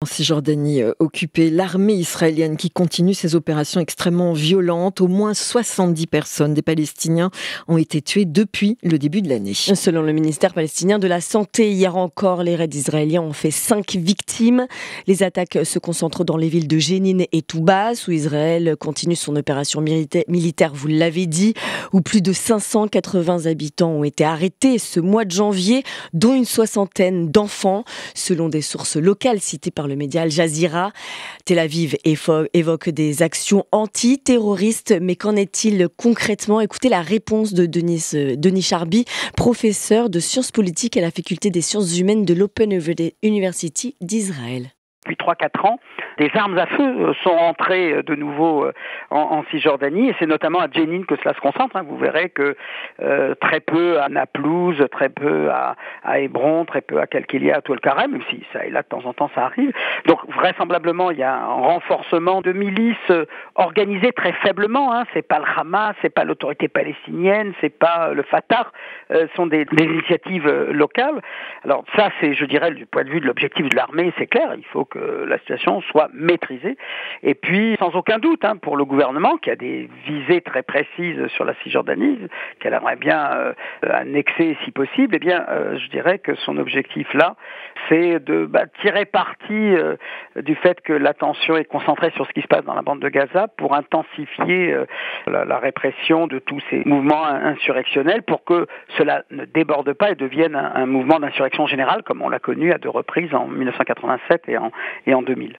Cisjordanie occupée, l'armée israélienne qui continue ses opérations extrêmement violentes. Au moins 70 personnes, des Palestiniens, ont été tuées depuis le début de l'année. Selon le ministère palestinien de la Santé, hier encore, les raids israéliens ont fait 5 victimes. Les attaques se concentrent dans les villes de Jénine et Toubas, où Israël continue son opération militaire, vous l'avez dit, où plus de 580 habitants ont été arrêtés ce mois de janvier, dont une soixantaine d'enfants, selon des sources locales citées par le média Al Jazeera. Tel Aviv évoque des actions antiterroristes, mais qu'en est-il concrètement? Écoutez la réponse de Denis Charby, professeur de sciences politiques à la faculté des sciences humaines de l'Open University d'Israël. Depuis 3-4 ans, des armes à feu sont entrées de nouveau en Cisjordanie, et c'est notamment à Jenin que cela se concentre. Vous verrez que très peu à Naplouse, très peu à Hébron, très peu à Kalkilia, à Touel-Karem, même si ça et là de temps en temps ça arrive. Donc vraisemblablement il y a un renforcement de milices organisées très faiblement. C'est pas le Hamas, c'est pas l'autorité palestinienne, c'est pas le Fatah, sont des initiatives locales. Alors ça c'est, je dirais, du point de vue de l'objectif de l'armée, c'est clair, il faut que la situation soit maîtrisée. Et puis, sans aucun doute, pour le gouvernement, qui a des visées très précises sur la Cisjordanie, qu'elle aimerait bien annexer si possible, je dirais que son objectif là, c'est de tirer parti du fait que l'attention est concentrée sur ce qui se passe dans la bande de Gaza pour intensifier la répression de tous ces mouvements insurrectionnels pour que cela ne déborde pas et devienne un mouvement d'insurrection générale comme on l'a connu à 2 reprises en 1987 et en 2000.